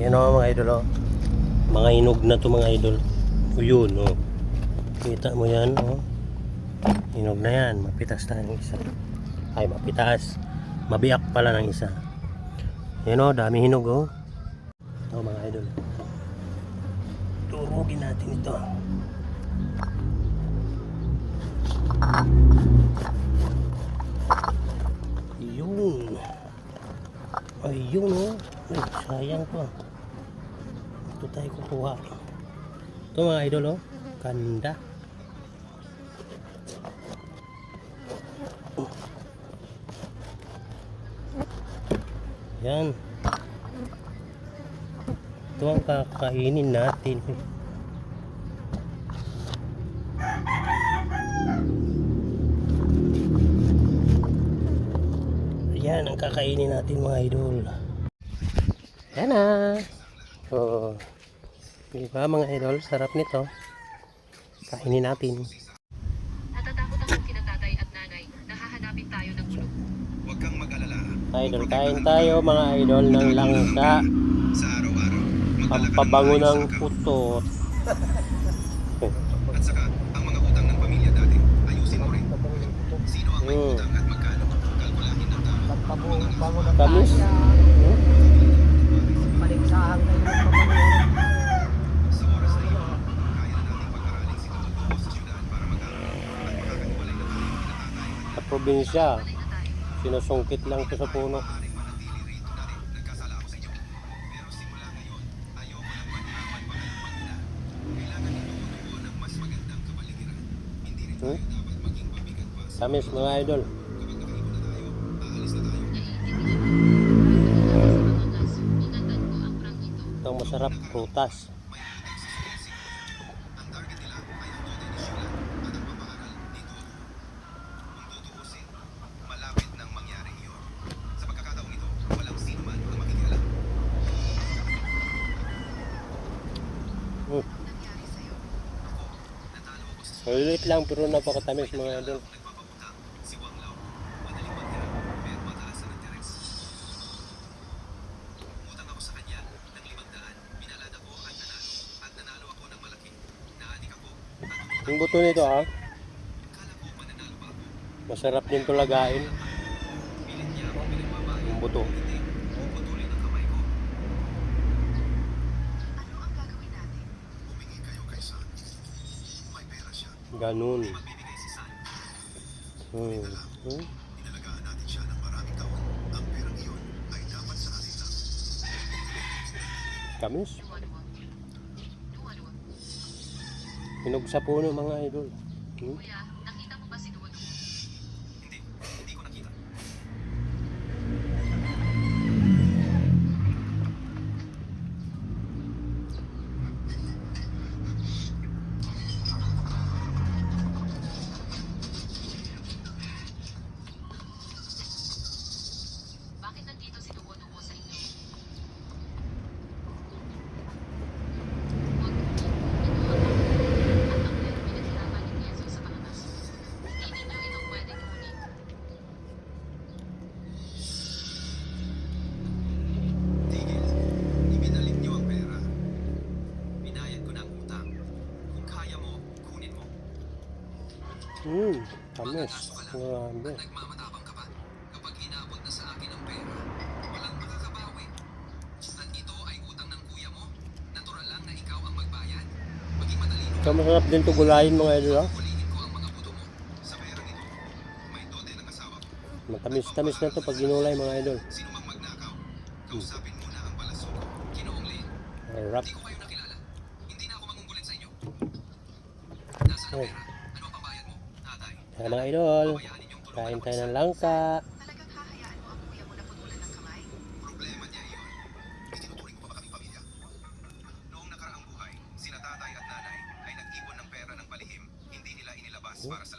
Yan o mga idol o. Mga hinog na to mga idol. O yun o. Kita mo yan o. Hinog na yan. Mapitas tayo ng isa. Ay mapitas. Mabiyak pala ng isa. Yan o. Dami hinog o. Ito mga idol. Turugin natin ito. Yun. Ayun o. Ay, sayang to. Ito tayo kukuha. Ito mga idol o. Ganda. Yan. Ito ang kakainin natin. Yan ang kakainin natin mga idol. Yan na. So, diba mga idol, sarap nito. Kainin natin. Natatakot akong kina tatay at nanay. Nahahanapin tayo ng bulong. Huwag kang mag-alala. Idol, kain tayo mga idol ng langka. Sa araw-araw, Pampabango ng putot. At saka, ang mga utang ng pamilya dati, ayusin mo rin. Sino ang may utang at magkano? Kalkulahin ng tama. Kamis. Paligsahan kayo ng pamilya. Sa oras na iyon, kaya na nating pag-aralin si Lolo sa syudad para mag-aral at makakaniwalay na tayo Sa probinsya. Sinusungkit lang to sa puno. maaaring manatili rito na rin. Nagkasala ako sa inyo. Pero simula ngayon, ayoko nang manyaman pa kayong mag-ina. Kailangan itutuo ng mas magandang kapaligiran. Hindi rin tayo dapat maging pabigat pa sa Kamis mga idol. kapag nakaipon na tayo, aalis na tayo. Ingatan ko ang prang ito. Itong masarap prutas. Ang target nila ay ang todo ni Sheila at ang pag-aaral ni Todo. Kung tutuusin, malapit nang mangyari iyon. Sa pagkakataong ito, walang sino man ang makikialam. Nangyari sa'yo. Natalo ako sa Maliit lang pero napakatamis mga idol. nagpapabutang, si Wang Lao. Madaling magtira, pero mataas ang interes. Umutang ako sa kanya ng 500, pinalad ako at nanalo ako ng malaki. Naadik ako at Yung buto nito ha, kala ko mananalo pa ako. masarap din to lagain. Pilit niya ako pinagbabayo. Yung buto. Hindi, puputulin ang kamay ko. Ano ang gagawin natin? Humingi kayo kay San. May pera siya. Ganun. Magbibigay si San. Hmm. Inalagaan natin siya ng maraming taon. Ang perang iyon ay dapat sa atin lang. Kamis. Luwalwa. Luwalwa. Hinog sa puno mga idol. Kuya, nakita mo ba si Duwalwa? Hindi, hindi ko nakita. Bakit nandito si Duwalwa sa inyo? Huwag mo. Ito ang at ang pinaghirapan ni Yeso sa palanas. Hindi niyo ito pwedeng kunin. Tigil. Ibinalik niyo ang pera. Binayad ko na ang utang. Kung kaya mo, kunin mo. Kamis. Grabe. At nagmamatabang ka pa. Kapag inaabot na sa akin ang pera, walang makakabawi. At ito ay utang ng kuya mo. Natural lang na ikaw ang magbayad. Maging matalino So masarap din to gulayin mga idol ha. Hulihin ko ang mga buto mo. Sa perang ito, may dote ng asawa ko. Matamis-tamis na to pag ginulay mga idol. Sino mang magnakaw, kausapin muna ang palasok. Ginoong Lin. Harap. Hindi ko kayo nakilala. Hindi na ako mangungulit sa inyo. Nasaan ang pera? Ano ang pambayad mo? Tatay. Kaya mga idol, Bayaan ninyong tulungan kain ako tayo isa. ng langka. Talagang hahayaan mo ang kuya mo na putulan ng kamay? Problema niya iyon. Itinuturing ko pa ba kaming pamilya? Noong nakaraang buhay, sina tatay at nanay ay nag-ipon ng pera ng palihim. Hindi nila inilabas para sa